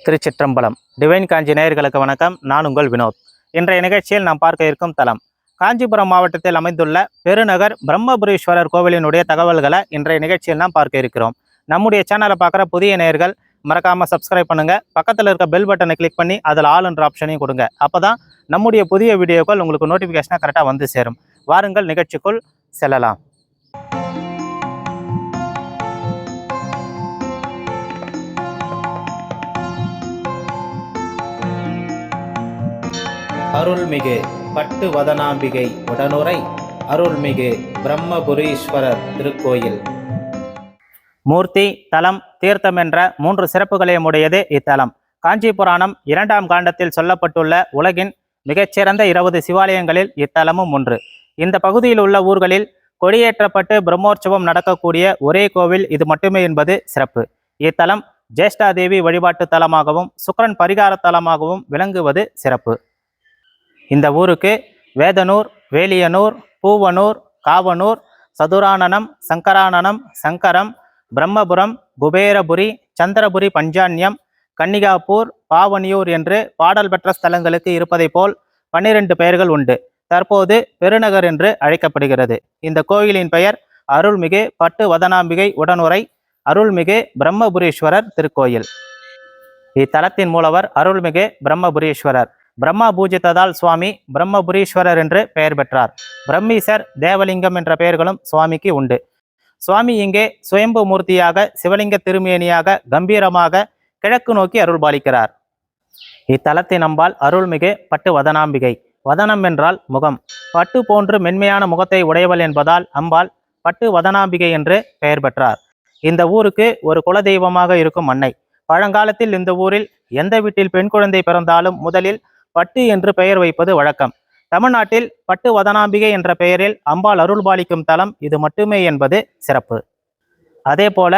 திருச்சிற்றம்பலம். Divine காஞ்சி நேயர்களுக்கு வணக்கம். நான் உங்கள் வினோத். இன்றைய நிகழ்ச்சியில் நாம் பார்க்க இருக்கும் தலம் காஞ்சிபுரம் மாவட்டத்தில் அமைந்துள்ள பெருநகர் பிரம்மபுரீஸ்வரர் கோவிலினுடைய தகவல்களை இன்றைய நிகழ்ச்சியில் நாம் பார்க்க இருக்கிறோம். நம்முடைய சேனலை பார்க்குற புதிய நேயர்கள் மறக்காமல் சப்ஸ்கிரைப் பண்ணுங்கள். பக்கத்தில் இருக்க பெல் பட்டனை கிளிக் பண்ணி அதில் ஆல் என்ற ஆப்ஷனையும் கொடுங்க. அப்போ தான் நம்முடைய புதிய வீடியோக்கள் உங்களுக்கு நோட்டிஃபிகேஷனாக கரெக்டாக வந்து சேரும். வாருங்கள் நிகழ்ச்சிக்குள் செல்லலாம். அருள்மிகு பட்டு வதனாம்பிகை உடனுரை அருள்மிகு பிரம்மபுரீஸ்வரர் திருக்கோயில். மூர்த்தி, தலம், தீர்த்தம் என்ற 3 சிறப்புகளையும் உடையது இத்தலம். காஞ்சி புராணம் 2ஆம் காண்டத்தில் சொல்லப்பட்டுள்ள உலகின் மிகச்சிறந்த 20 சிவாலயங்களில் இத்தலமும் ஒன்று. இந்த பகுதியில் உள்ள ஊர்களில் கொடியேற்றப்பட்டு பிரம்மோற்சவம் நடக்கக்கூடிய ஒரே கோவில் இது மட்டுமே என்பது சிறப்பு. இத்தலம் ஜேஷ்டாதேவி வழிபாட்டு தலமாகவும் சுக்கிரன் பரிகார தலமாகவும் விளங்குவது சிறப்பு. இந்த ஊருக்கு வேதனூர், வேலியனூர், பூவனூர், காவனூர், சதுரானனம், சங்கரானனம், சங்கரம், பிரம்மபுரம், குபேரபுரி, சந்திரபுரி, பஞ்சான்யம், கன்னிகாப்பூர், பாவனியூர் என்று பாடல் பெற்ற ஸ்தலங்களுக்கு இருப்பதை போல் 12 பெயர்கள் உண்டு. தற்போது பெருநகர் என்று அழைக்கப்படுகிறது. இந்த கோயிலின் பெயர் அருள்மிகு பட்டு வதனாம்பிகை உடனுரை அருள்மிகு பிரம்மபுரீஸ்வரர் திருக்கோயில். இத்தலத்தின் மூலவர் அருள்மிகு பிரம்மபுரீஸ்வரர். பிரம்மா பூஜித்ததால் சுவாமி பிரம்மபுரீஸ்வரர் என்று பெயர் பெற்றார். பிரம்மீசர், தேவலிங்கம் என்ற பெயர்களும் சுவாமிக்கு உண்டு. சுவாமி இங்கே சுயம்பு மூர்த்தியாக சிவலிங்க திருமேனியாக கம்பீரமாக கிழக்கு நோக்கி அருள்பாலிக்கிறார். இத்தலத்தின் அம்பாள் அருள்மிகு பட்டு வதனாம்பிகை. வதனம் என்றால் முகம். பட்டு போன்று மென்மையான முகத்தை உடையவள் என்பதால் அம்பாள் பட்டு வதனாம்பிகை என்று பெயர் பெற்றார். இந்த ஊருக்கு ஒரு குலதெய்வமாக இருக்கும் அன்னை. பழங்காலத்தில் இந்த ஊரில் எந்த வீட்டில் பெண் குழந்தை பிறந்தாலும் முதலில் பட்டு என்று பெயர் வைப்பது வழக்கம். தமிழ்நாட்டில் பட்டு வதனாம்பிகை என்ற பெயரில் அம்பாள் அருள்பாலிக்கும் தலம் இது மட்டுமே என்பது சிறப்பு. அதே போல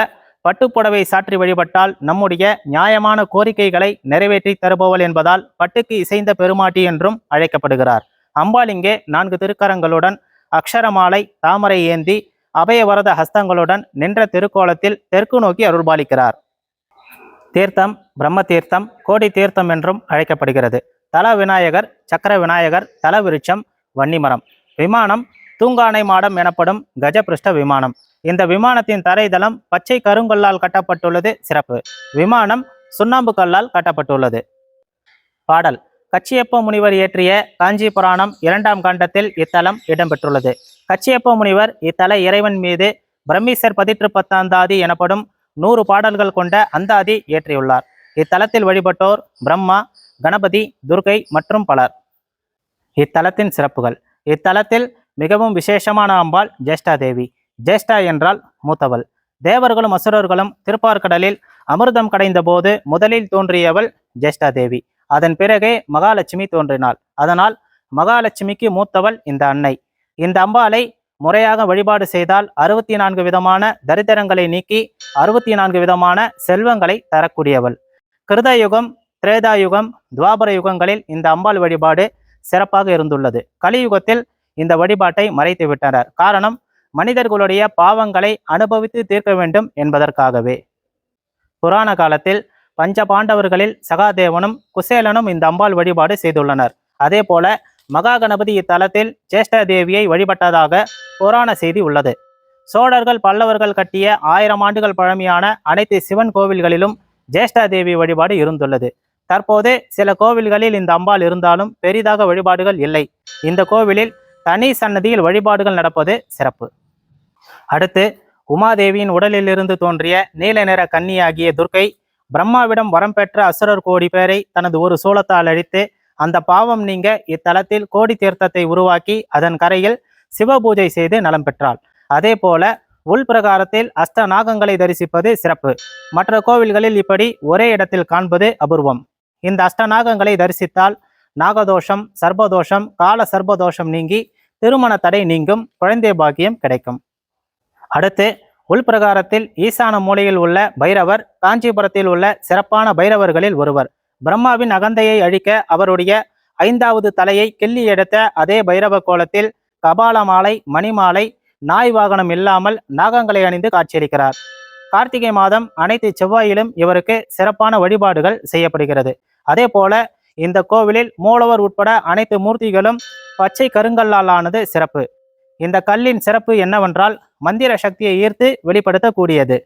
பட்டுப்புடவை சாற்றி வழிபட்டால் நம்முடைய நியாயமான கோரிக்கைகளை நிறைவேற்றி தருபவள் என்பதால் பட்டுக்கு இசைந்த பெருமாட்டி என்றும் அழைக்கப்படுகிறார். அம்பாள் இங்கே 4 திருக்கரங்களுடன் அக்ஷரமாலை, தாமரை ஏந்தி அபயவரத ஹஸ்தங்களுடன் நின்ற திருக்கோலத்தில் தெற்கு நோக்கி அருள்பாலிக்கிறார். தீர்த்தம் பிரம்ம தீர்த்தம், கோடி தீர்த்தம் என்றும் அழைக்கப்படுகிறது. தல விநாயகர், சக்கர விநாயகர், தல விருட்சம், வன்னிமரம். விமானம் தூங்கானை மாடம் எனப்படும் கஜபிருஷ்ட விமானம். இந்த விமானத்தின் தரைதளம் பச்சை கருங்கல்லால் கட்டப்பட்டுள்ளது சிறப்பு. விமானம் சுண்ணாம்பு கல்லால் கட்டப்பட்டுள்ளது. பாடல் கச்சியப்ப முனிவர் இயற்றிய காஞ்சி புராணம் 2ஆம் காண்டத்தில் இத்தலம் இடம்பெற்றுள்ளது. கச்சியப்ப முனிவர் இத்தல இறைவன் மீது பிரம்மீசர் 18 அந்தாதி எனப்படும் 100 பாடல்கள் கொண்ட அந்தாதி இயற்றியுள்ளார். இத்தலத்தில் வழிபட்டோர் பிரம்மா, கணபதி, துர்கை மற்றும் பலர். இத்தலத்தின் சிறப்புகள். இத்தலத்தில் மிகவும் விசேஷமான அம்பாள் ஜேஷ்டாதேவி. ஜேஷ்டா என்றால் மூத்தவள். தேவர்களும் அசுரர்களும் திருப்பார்கடலில் அமிர்தம் கடைந்த போது முதலில் தோன்றியவள் ஜேஷ்டாதேவி. அதன் பிறகே மகாலட்சுமி தோன்றினாள். அதனால் மகாலட்சுமிக்கு மூத்தவள் இந்த அன்னை. இந்த அம்பாளை முறையாக வழிபாடு செய்தால் 64 விதமான தரித்திரங்களை நீக்கி 64 விதமான செல்வங்களை தரக்கூடியவள். கிருதயுகம், திரேதாயுகம், துவாபர யுகங்களில் இந்த அம்பாள் வழிபாடு சிறப்பாக இருந்துள்ளது. கலியுகத்தில் இந்த வழிபாட்டை மறைத்து விட்டனர். காரணம் மனிதர்களுடைய பாவங்களை அனுபவித்து தீர்க்க வேண்டும் என்பதற்காகவே. புராண காலத்தில் பஞ்ச பாண்டவர்களில் சகாதேவனும் குசேலனும் இந்த அம்பாள் வழிபாடு செய்துள்ளனர். அதே போல மகா கணபதி இத்தலத்தில் ஜேஷ்டாதேவியை வழிபட்டதாக புராண செய்தி உள்ளது. சோழர்கள், பல்லவர்கள் கட்டிய 1000 ஆண்டுகள் பழமையான அனைத்து சிவன் கோவில்களிலும் ஜேஷ்டாதேவி வழிபாடு இருந்துள்ளது. தற்போது சில கோவில்களில் இந்த அம்பாள் இருந்தாலும் பெரிதாக வழிபாடுகள் இல்லை. இந்த கோவிலில் தனி சன்னதியில் வழிபாடுகள் நடப்பது சிறப்பு. அடுத்து உமாதேவியின் உடலிலிருந்து தோன்றிய நீல நிற கன்னியாகிய துர்க்கை பிரம்மாவிடம் வரம் பெற்ற அசுரர் கோடி பேரை தனது ஒரு சூலத்தால் அழித்து அந்த பாவம் நீங்க இத்தலத்தில் கோடி தீர்த்தத்தை உருவாக்கி அதன் கரையில் சிவபூஜை செய்து நலம் பெற்றாள். அதே போல உள்பிரகாரத்தில் அஷ்ட நாகங்களை தரிசிப்பது சிறப்பு. மற்ற கோவில்களில் இப்படி ஒரே இடத்தில் காண்பது அபூர்வம். இந்த அஷ்டநாகங்களை தரிசித்தால் நாகதோஷம், சர்பதோஷம், கால சர்பதோஷம் நீங்கி திருமண தடை நீங்கும், குழந்தை பாக்கியம் கிடைக்கும். அடுத்து உள்பிரகாரத்தில் ஈசான மூலையில் உள்ள பைரவர் காஞ்சிபுரத்தில் உள்ள சிறப்பான பைரவர்களில் ஒருவர். பிரம்மாவின் அகந்தையை அழிக்க அவருடைய 5வது தலையை கிள்ளி எடுத்த அதே பைரவ கோலத்தில் கபால மாலை, மணிமாலை, நாய் வாகனம் இல்லாமல் நாகங்களை அணிந்து காட்சியளிக்கிறார். கார்த்திகை மாதம் அனைத்து செவ்வாயிலும் இவருக்கு சிறப்பான வழிபாடுகள் செய்யப்படுகிறது. அதே போல இந்த கோவிலில் மூலவர் உட்பட அனைத்து மூர்த்திகளும் பச்சை கருங்கல்லால் ஆனது சிறப்பு. இந்த கல்லின் சிறப்பு என்னவென்றால் மந்திர சக்தியை ஈர்த்து வெளிப்படுத்தக்கூடியது.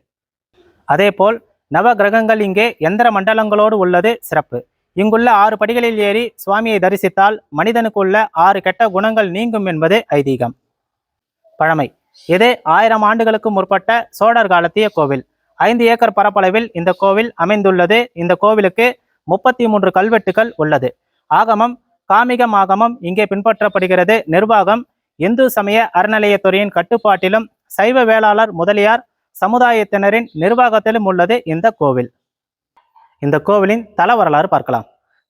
அதேபோல் நவ கிரகங்கள் இங்கே எந்திர மண்டலங்களோடு உள்ளது சிறப்பு. இங்குள்ள 6 படிகளில் ஏறி சுவாமியை தரிசித்தால் மனிதனுக்குள்ள 6 கெட்ட குணங்கள் நீங்கும் என்பது ஐதீகம். பழமை: இது 1000 ஆண்டுகளுக்கு முற்பட்ட சோழர் காலத்திய கோவில். 5 ஏக்கர் பரப்பளவில் இந்த கோவில் அமைந்துள்ளது. இந்த கோவிலுக்கு 33 கல்வெட்டுகள் உள்ளது. ஆகமம் காமிகம் ஆகமம் இங்கே பின்பற்றப்படுகிறது. நிர்வாகம் இந்து சமய அறநிலையத்துறையின் கட்டுப்பாட்டிலும் சைவ வேளாளர் முதலியார் சமுதாயத்தினரின் நிர்வாகத்திலும் உள்ளது இந்த கோவில். இந்த கோவிலின் தல வரலாறு பார்க்கலாம்.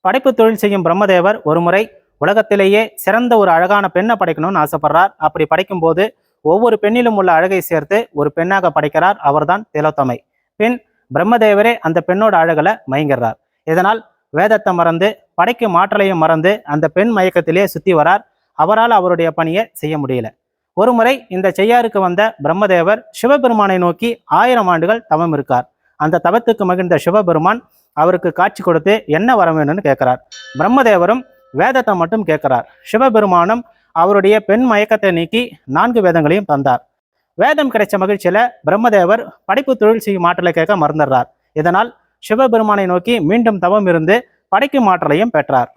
படைப்பு தொழில் செய்யும் பிரம்மதேவர் ஒருமுறை உலகத்திலேயே சிறந்த ஒரு அழகான பெண்ணை படைக்கணும்னு ஆசைப்படுறார். அப்படி படைக்கும் போது ஒவ்வொரு பெண்ணிலும் உள்ள அழகை சேர்த்து ஒரு பெண்ணாக படைக்கிறார். அவர்தான் திலோத்தமை. பின் பிரம்மதேவரே அந்த பெண்ணோட அழகலை மயங்கிறார். இதனால் வேதத்தை மறந்து படைக்கும் ஆற்றலையும் மறந்து அந்த பெண் மயக்கத்திலே சுத்தி வரார். அவரால் அவருடைய பணியை செய்ய முடியல. ஒருமுறை இந்த செய்யாருக்கு வந்த பிரம்மதேவர் சிவபெருமானை நோக்கி 1000 ஆண்டுகள் தவம் இருக்கார். அந்த தவத்துக்கு மகிழ்ந்த சிவபெருமான் அவருக்கு காட்சி கொடுத்து என்ன வர வேணும்னு கேட்கிறார். பிரம்மதேவரும் வேதத்தை மட்டும் கேட்கிறார். சிவபெருமானும் அவருடைய பெண் மயக்கத்தை நீக்கி 4 வேதங்களையும் தந்தார். வேதம் கிடைச்ச மகிழ்ச்சியில பிரம்மதேவர் படைப்பு தொழில் செய்யும் ஆற்றலை கேட்க மறந்துடுறார். இதனால் சிவபெருமானை நோக்கி மீண்டும் தவம் இருந்து படைக்கும் ஆற்றலையும் பெற்றார்.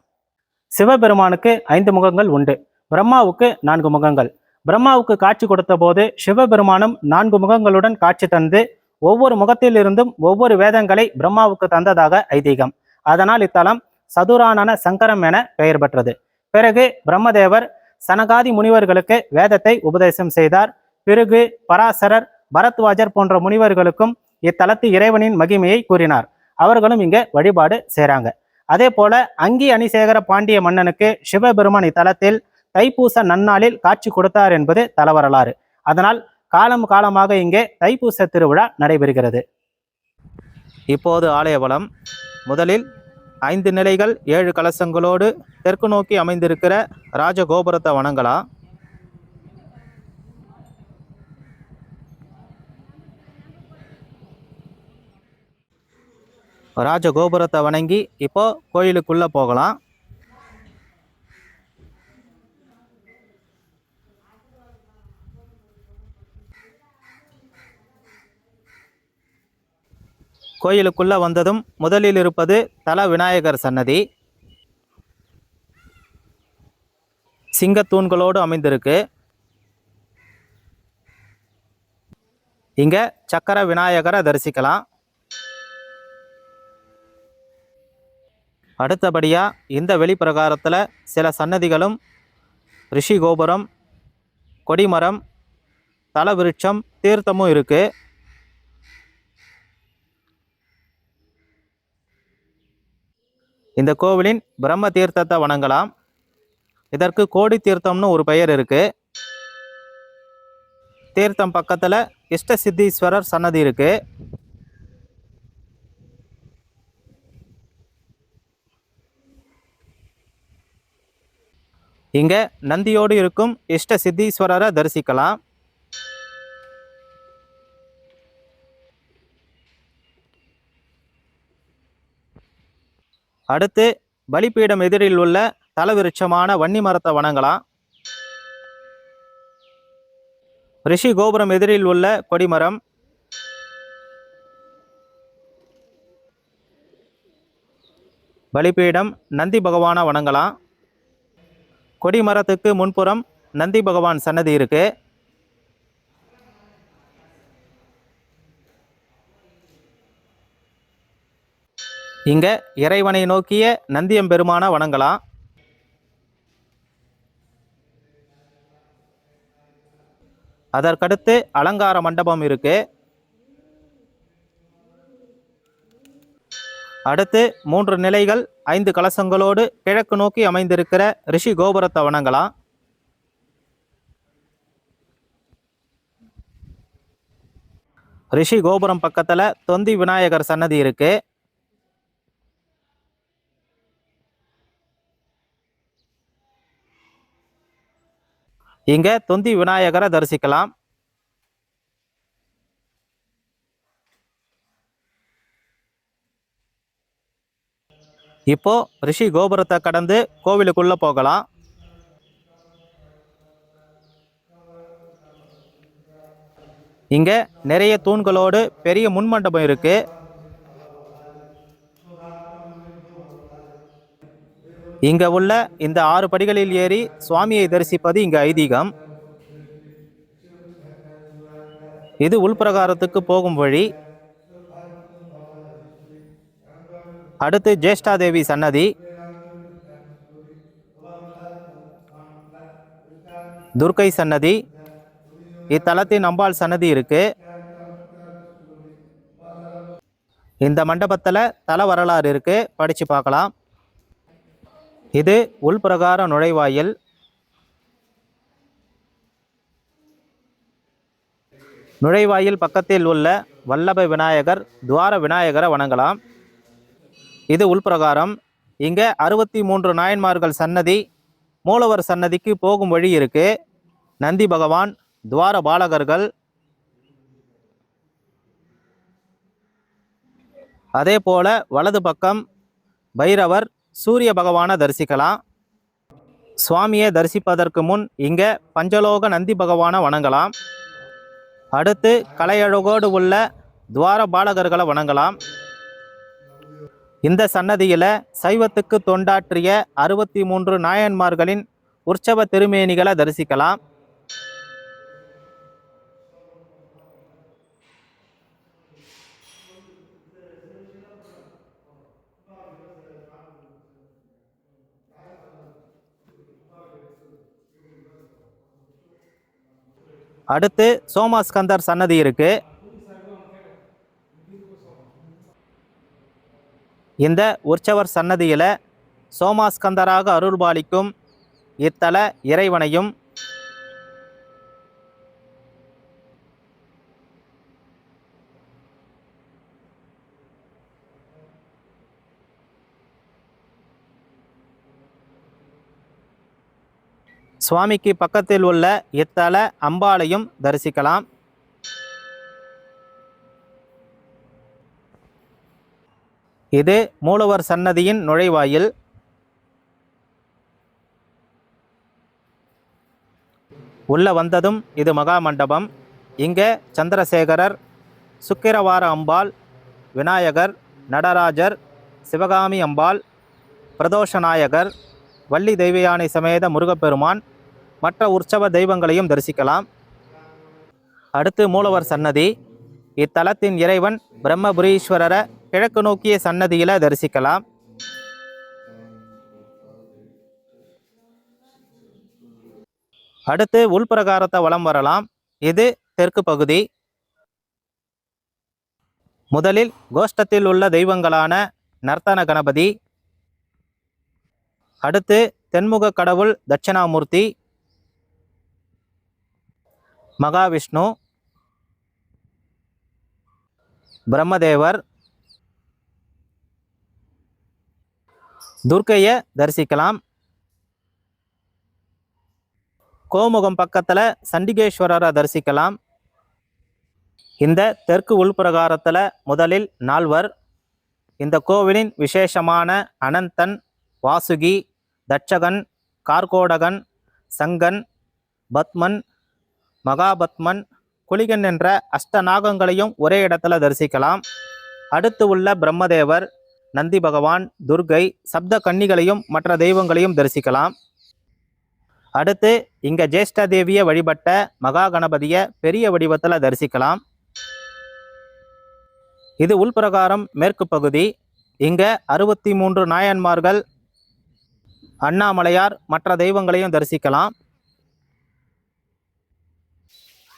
சிவபெருமானுக்கு 5 முகங்கள் உண்டு. பிரம்மாவுக்கு 4 முகங்கள். பிரம்மாவுக்கு காட்சி கொடுத்த போது சிவபெருமானும் 4 முகங்களுடன் காட்சி தந்து ஒவ்வொரு முகத்தில் இருந்தும் ஒவ்வொரு வேதங்களை பிரம்மாவுக்கு தந்ததாக ஐதீகம். அதனால் இத்தலம் சதுரானன சங்கரம் என பெயர் பெற்றது. பிறகு பிரம்மதேவர் சனகாதி முனிவர்களுக்கு வேதத்தை உபதேசம் செய்தார். பிறகு பராசரர் பரத்வாஜர் போன்ற முனிவர்களுக்கும் இத்தலத்து இறைவனின் மகிமையை கூறினார். அவர்களும் இங்க வழிபாடு செய்றாங்க. அதே போல அங்கி அணிசேகர பாண்டிய மன்னனுக்கு சிவபெருமான் இத்தலத்தில் தைப்பூச நன்னாளில் காட்சி கொடுத்தார் என்பது தலவரலாறு. அதனால் காலம் காலமாக இங்கே தைப்பூச திருவிழா நடைபெறுகிறது. இப்போது ஆலய வளம். முதலில் 5 நிலைகள் 7 கலசங்களோடு தெற்கு நோக்கி அமைந்திருக்கிற ராஜகோபுரத்தை வணங்கலாம். ராஜகோபுரத்தை வணங்கி இப்போ கோயிலுக்குள்ள போகலாம். கோயிலுக்குள்ள வந்ததும் முதலில் இருப்பது தல விநாயகர் சன்னதி. சிங்கத்தூண்களோடு அமைந்திருக்கு. இங்க சக்கர விநாயகரை தரிசிக்கலாம். அடுத்தபடியா இந்த வெளிப்பிரகாரத்தில் சில சன்னதிகளும் ரிஷி கோபுரம், கொடிமரம், தல விருட்சம், தீர்த்தமும் இருக்கு. இந்த கோவிலின் பிரம்ம தீர்த்தத்தை வணங்கலாம். இதற்கு கோடி தீர்த்தம்னு ஒரு பெயர் இருக்கு. தீர்த்தம் பக்கத்துல இஷ்ட சித்தீஸ்வரர் சன்னதி இருக்கு. இங்க நந்தியோடு இருக்கும் இஷ்ட சித்தீஸ்வரரை தரிசிக்கலாம். அடுத்து பலிபீடம் எதிரில் உள்ள தலவிருட்சமான வன்னி மரத்தை வணங்கலாம். ரிஷி கோபுரம் எதிரில் உள்ள கொடிமரம், பலிபீடம், நந்தி பகவானை வணங்கலாம். கொடிமரத்துக்கு முன்புறம் நந்தி பகவான் சன்னதி இருக்கு. இங்க இறைவனை நோக்கிய நந்தியம்பெருமான வணங்கலாம். அதற்கடுத்து அலங்கார மண்டபம் இருக்கு. அடுத்து 3 நிலைகள் 5 கலசங்களோடு கிழக்கு நோக்கி அமைந்திருக்கிற ரிஷி கோபுரத்தை வணங்கலாம். ரிஷி கோபுரம் பக்கத்துல தொந்தி விநாயகர் சன்னதி இருக்கு. இங்க தொந்தி விநாயகரை தரிசிக்கலாம். இப்போ ரிஷி கோபுரத்தை கடந்து கோவிலுக்குள்ள போகலாம். இங்க நிறைய தூண்களோடு பெரிய முன்மண்டபம் இருக்கு. இங்க உள்ள இந்த 6 படிகளில் ஏறி சுவாமியை தரிசிப்பது இங்க ஐதீகம். இது உள்பிரகாரத்துக்கு போகும் வழி. அடுத்து ஜேஷ்டாதேவி சன்னதி, துர்க்கை சன்னதி, இத்தலத்தின் அம்பாள் சன்னதி இருக்கு. இந்த மண்டபத்துல தல வரலாறு இருக்கு, படிச்சு பார்க்கலாம். இது உள்பிரகார நுழைவாயில். நுழைவாயில் பக்கத்தில் உள்ள வல்லப விநாயகர், துவார விநாயகரை வணங்கலாம். இது உள்பிரகாரம். இங்க 63 நாயன்மார்கள் சன்னதி, மூலவர் சன்னதிக்கு போகும் வழி இருக்கு. நந்தி பகவான், துவார பாலகர்கள், அதே போல வலது பக்கம் பைரவர், சூரிய பகவானை தரிசிக்கலாம். சுவாமியை தரிசிப்பதற்கு முன் இங்க பஞ்சலோக நந்தி பகவானை வணங்கலாம். அடுத்து கலையழகோடு உள்ள துவார பாலகர்களை வணங்கலாம். இந்த சன்னதியில சைவத்துக்கு தொண்டாற்றிய 63 நாயன்மார்களின் உற்சவ திருமேனிகளை தரிசிக்கலாம். அடுத்து சோமாஸ்கந்தர் சன்னதி இருக்கு. இந்த உற்சவர் சன்னதியில சோமாஸ்கந்தராக அருள்பாலிக்கும் இத்தல இறைவனையும் சுவாமிக்கு பக்கத்தில் உள்ள இத்தல அம்பாளையும் தரிசிக்கலாம். இது மூலவர் சன்னதியின் நுழைவாயில். உள்ள வந்ததும் இது மகா மண்டபம். இங்க சந்திரசேகரர், சுக்கிரவார அம்பாள், விநாயகர், நடராஜர், சிவகாமி அம்பாள், பிரதோஷநாயகர், வள்ளி தெய்வயானை சமேத முருகப்பெருமான், மற்ற உற்சவ தெய்வங்களையும் தரிசிக்கலாம். அடுத்து மூலவர் சன்னதி. இத்தலத்தின் இறைவன் பிரம்மபுரீஸ்வரரை கிழக்கு நோக்கிய சன்னதியில தரிசிக்கலாம். அடுத்து உள்பிரகாரத்தை வலம் வரலாம். இது தெற்கு பகுதி. முதலில் கோஷ்டத்தில் உள்ள தெய்வங்களான நர்த்தன கணபதி, அடுத்து தென்முக கடவுள் தட்சிணாமூர்த்தி, மகாவிஷ்ணு, பிரம்மதேவர், துர்க்கையை தரிசிக்கலாம். கோமுகம் பக்கத்துல சண்டிகேஸ்வரரை தரிசிக்கலாம். இந்த தெற்கு உள்பிரகாரத்துல முதலில் நால்வர். இந்த கோவிலின் விசேஷமான அனந்தன், வாசுகி, தட்சகன், கார்கோடகன், சங்கன், பத்மன், மகாபத்மன், குளிகன் என்ற அஷ்டநாகங்களையும் ஒரே இடத்துல தரிசிக்கலாம். அடுத்து உள்ள பிரம்மதேவர், நந்தி பகவான், துர்கை, சப்த கன்னிகளையும் மற்ற தெய்வங்களையும் தரிசிக்கலாம். அடுத்து இங்க ஜேஷ்டா தேவியை வழிபட்ட மகா கணபதியை பெரிய வடிவத்தில் தரிசிக்கலாம். இது உள்பிரகாரம் மேற்கு பகுதி. இங்க 63 நாயன்மார்கள், அண்ணாமலையார், மற்ற தெய்வங்களையும் தரிசிக்கலாம்.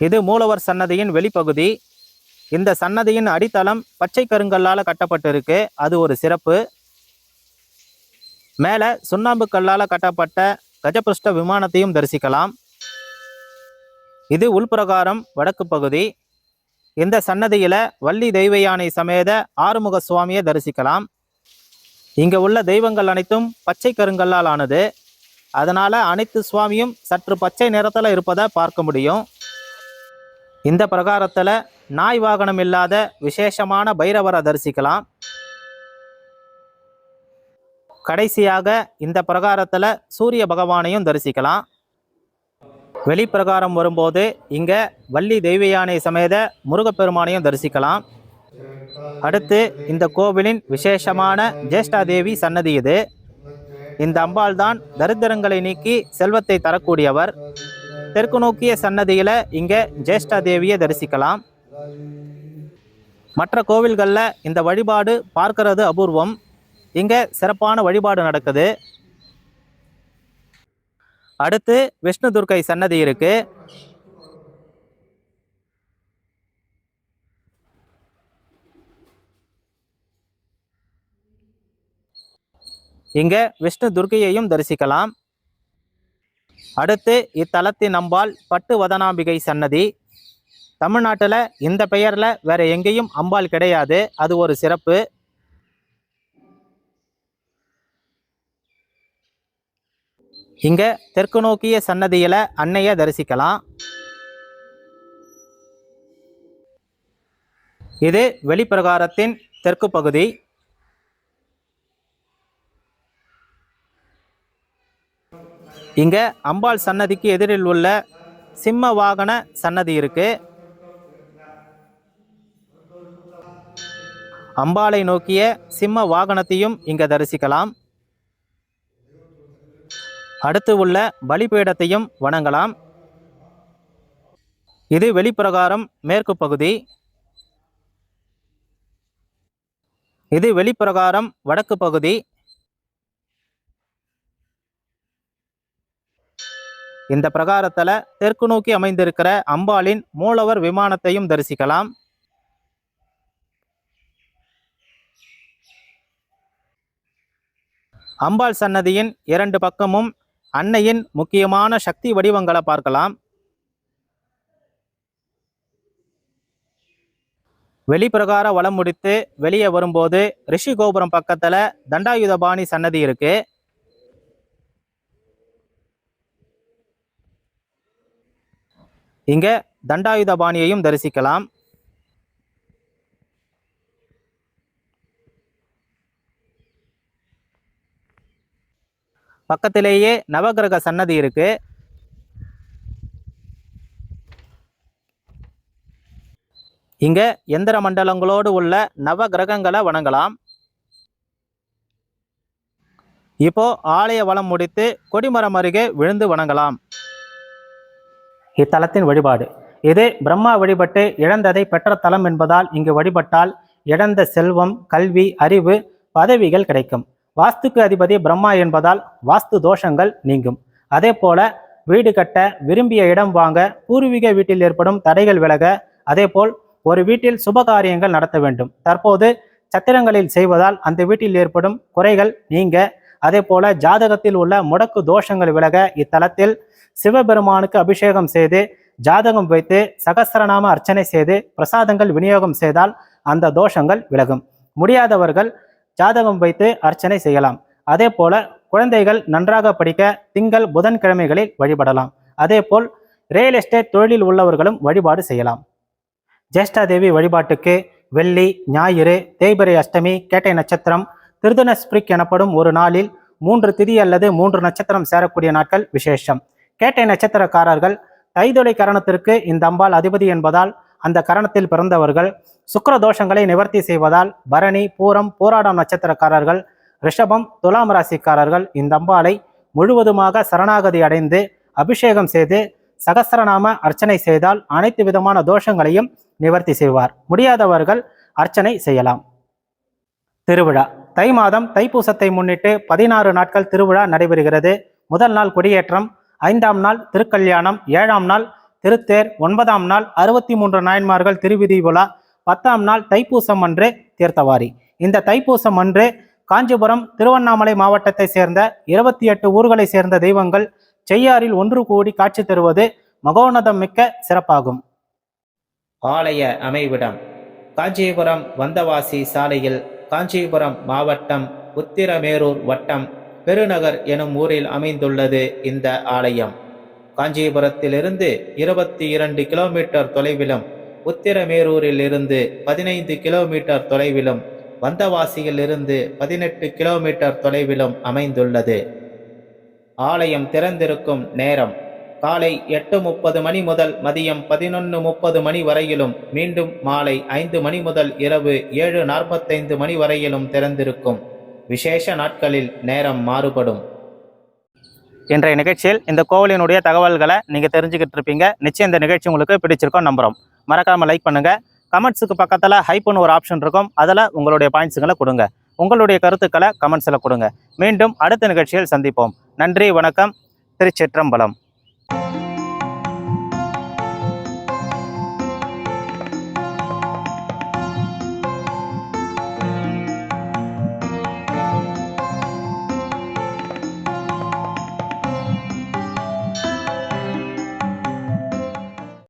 இது மூலவர் சன்னதியின் வெளிப்பகுதி. இந்த சன்னதியின் அடித்தளம் பச்சை கருங்கல்லால கட்டப்பட்டிருக்கு, அது ஒரு சிறப்பு. மேல சுண்ணாம்பு கல்லால கட்டப்பட்ட கஜபுஷ்ட விமானத்தையும் தரிசிக்கலாம். இது உள்பிரகாரம் வடக்கு பகுதி. இந்த சன்னதியில வள்ளி தெய்வயானை சமேத ஆறுமுக சுவாமியை தரிசிக்கலாம். இங்க உள்ள தெய்வங்கள் அனைத்தும் பச்சை கருங்கல்லால் ஆனது. அதனால அனைத்து சுவாமியும் சற்று பச்சை நிறத்துல இருப்பதை பார்க்க முடியும். இந்த பிரகாரத்துல நாய் வாகனம் இல்லாத விசேஷமான பைரவரை தரிசிக்கலாம். கடைசியாக இந்த பிரகாரத்தில் சூரிய பகவானையும் தரிசிக்கலாம். வெளிப்பிரகாரம் வரும்போது இங்கே வள்ளி தெய்வயானை சமேத முருகப்பெருமானையும் தரிசிக்கலாம். அடுத்து இந்த கோவிலின் விசேஷமான ஜேஷ்டாதேவி சன்னதி இது. இந்த அம்பாள் தான் தரித்திரங்களை நீக்கி செல்வத்தை தரக்கூடியவர். தெற்கு நோக்கிய சன்னதியில் இங்கே ஜேஷ்டாதேவியை தரிசிக்கலாம். மற்ற கோவில்களில் இந்த வழிபாடு பார்க்கறது அபூர்வம். இங்கே சிறப்பான வழிபாடு நடக்குது. அடுத்து விஷ்ணு துர்க்கை சன்னதி இருக்கு. இங்கே விஷ்ணு துர்க்கையையும் தரிசிக்கலாம். அடுத்து இத்தலத்தின் அம்பாள் பட்டு வதனாம்பிகை சன்னதி. தமிழ்நாட்டில் இந்த பெயரில் வேற எங்கேயும் அம்பாள் கிடையாது. அது ஒரு சிறப்பு. இங்கே தெற்கு நோக்கிய சன்னதியில் அன்னையை தரிசிக்கலாம். இது வெளிப்பிரகாரத்தின் தெற்கு பகுதி. இங்கே அம்பாள் சன்னதிக்கு எதிரில் உள்ள சிம்ம வாகன சன்னதி இருக்கு. அம்பாளை நோக்கிய சிம்ம வாகனத்தையும் இங்கே தரிசிக்கலாம். அடுத்து உள்ள பலிபீடத்தையும் வணங்கலாம். இது வெளிப்பிரகாரம் மேற்கு பகுதி. இது வெளிப்பிரகாரம் வடக்கு பகுதி. இந்த பிரகாரத்தில் தெற்கு நோக்கி அமைந்திருக்கிற அம்பாளின் மூலவர் விமானத்தையும் தரிசிக்கலாம். அம்பாள் சன்னதியின் இரண்டு பக்கமும் அன்னையின் முக்கியமான சக்தி வடிவங்களை பார்க்கலாம். வெளிப்பிரகார வலம் முடித்து வெளியே வரும்போது ரிஷி கோபுரம் பக்கத்தில் தண்டாயுதபாணி சன்னதி இருக்கு. இங்கே தண்டாயுதபாணியையும் தரிசிக்கலாம். பக்கத்திலேயே நவகிரக சன்னதி இருக்கு. இங்க எந்திர மண்டலங்களோடு உள்ள நவ கிரகங்களை வணங்கலாம். இப்போ ஆலய வலம் முடித்து கொடிமரம் அருகே விழுந்து வணங்கலாம். இத்தலத்தின் வழிபாடு இது பிரம்மா வழிபட்டு இழந்ததை பெற்ற தலம் என்பதால் இங்கு வழிபட்டால் இழந்த செல்வம், கல்வி, அறிவு, பதவிகள் கிடைக்கும். வாஸ்துக்கு அதிபதி பிரம்மா என்பதால் வாஸ்து தோஷங்கள் நீங்கும். அதே போல வீடு கட்ட, விரும்பிய இடம் வாங்க, பூர்வீக வீட்டில் ஏற்படும் தடைகள் விலக, அதே போல் ஒரு வீட்டில் சுபகாரியங்கள் நடத்த வேண்டும். தற்போது சத்திரங்களில் செய்வதால் அந்த வீட்டில் ஏற்படும் குறைகள் நீங்க, அதே போல ஜாதகத்தில் உள்ள முடக்கு தோஷங்கள் விலக இத்தலத்தில் சிவபெருமானுக்கு அபிஷேகம் செய்து, ஜாதகம் வைத்து சகஸ்ரநாம அர்ச்சனை செய்து பிரசாதங்கள் விநியோகம் செய்தால் அந்த தோஷங்கள் விலகும். முடியாதவர்கள் ஜாதகம் வைத்து அர்ச்சனை செய்யலாம். அதே போல குழந்தைகள் நன்றாக படிக்க திங்கள், புதன்கிழமைகளில் வழிபடலாம். அதே போல் ரியல் எஸ்டேட் தொழிலில் உள்ளவர்களும் வழிபாடு செய்யலாம். ஜேஷ்டாதேவி வழிபாட்டுக்கு வெள்ளி, ஞாயிறு, தேய்பிறை அஷ்டமி, கேட்டை நட்சத்திரம், திருதுனஸ்பிரிக் எனப்படும் ஒரு நாளில் 3 திதி அல்லது 3 நட்சத்திரம் சேரக்கூடிய நாட்கள் விசேஷம். கேட்டை நட்சத்திரக்காரர்கள் தைதொலை கரணத்திற்கு இந்த அம்பாள் அதிபதி என்பதால் அந்த கரணத்தில் பிறந்தவர்கள் சுக்கிர தோஷங்களை நிவர்த்தி செய்வதால் பரணி, பூரம், பூராடம் நட்சத்திரக்காரர்கள், ரிஷபம், துலாம் ராசிக்காரர்கள் இந்த அம்பாளை முழுவதுமாக சரணாகதி அடைந்து அபிஷேகம் செய்து சகஸ்ரநாம அர்ச்சனை செய்தால் அனைத்து விதமான தோஷங்களையும் நிவர்த்தி செய்வார். முடியாதவர்கள் அர்ச்சனை செய்யலாம். திருவிழா தை மாதம் தைப்பூசத்தை முன்னிட்டு 16 நாட்கள் திருவிழா நடைபெறுகிறது. முதல் நாள் கொடியேற்றம், 5ஆம் நாள் திருக்கல்யாணம், 7ஆம் நாள் திருத்தேர், 9ஆம் நாள் 63 நாயன்மார்கள் திருவிதி விழா, 10ஆம் நாள் தைப்பூசம் அன்று தீர்த்தவாரி. இந்த தைப்பூசம் அன்று காஞ்சிபுரம், திருவண்ணாமலை மாவட்டத்தை சேர்ந்த 28 ஊர்களை சேர்ந்த தெய்வங்கள் செய்யாறில் ஒன்று கூடி காட்சி தருவது மகோன்னதம் மிக்க சிறப்பாகும். ஆலய அமைவிடம் காஞ்சிபுரம் வந்தவாசி சாலையில் காஞ்சிபுரம் மாவட்டம் உத்திரமேரூர் வட்டம் பெருநகர் எனும் ஊரில் அமைந்துள்ளது இந்த ஆலயம். காஞ்சிபுரத்திலிருந்து 22 கிலோமீட்டர் தொலைவிலும், உத்திரமேரூரில் இருந்து 15 கிலோமீட்டர் தொலைவிலும் வந்தவாசியில் இருந்து 18 கிலோமீட்டர் தொலைவிலும் அமைந்துள்ளது. ஆலயம் திறந்திருக்கும் நேரம் காலை 8:30 மணி முதல் மதியம் 11:30 மணி வரையிலும், மீண்டும் மாலை 5 மணி முதல் இரவு 7:45 மணி வரையிலும் திறந்திருக்கும். விசேஷ நாட்களில் நேரம் மாறுபடும். இன்றைய நிகழ்ச்சியில் இந்த கோவிலினுடைய தகவல்களை நீங்கள் தெரிஞ்சுக்கிட்டு இருப்பீங்க. நிச்சயம் இந்த நிகழ்ச்சி உங்களுக்கு பிடிச்சிருக்கோம் நம்புகிறோம். மறக்காமல் லைக் பண்ணுங்கள். கமெண்ட்ஸுக்கு பக்கத்தில் ஹைப்னு ஒரு ஆப்ஷன் இருக்கும், அதில் உங்களுடைய பாயிண்ட்ஸுகளை கொடுங்க. உங்களுடைய கருத்துக்களை கமெண்ட்ஸில் கொடுங்க. மீண்டும் அடுத்த நிகழ்ச்சியில் சந்திப்போம். நன்றி, வணக்கம். திருச்சிற்றம்பலம்.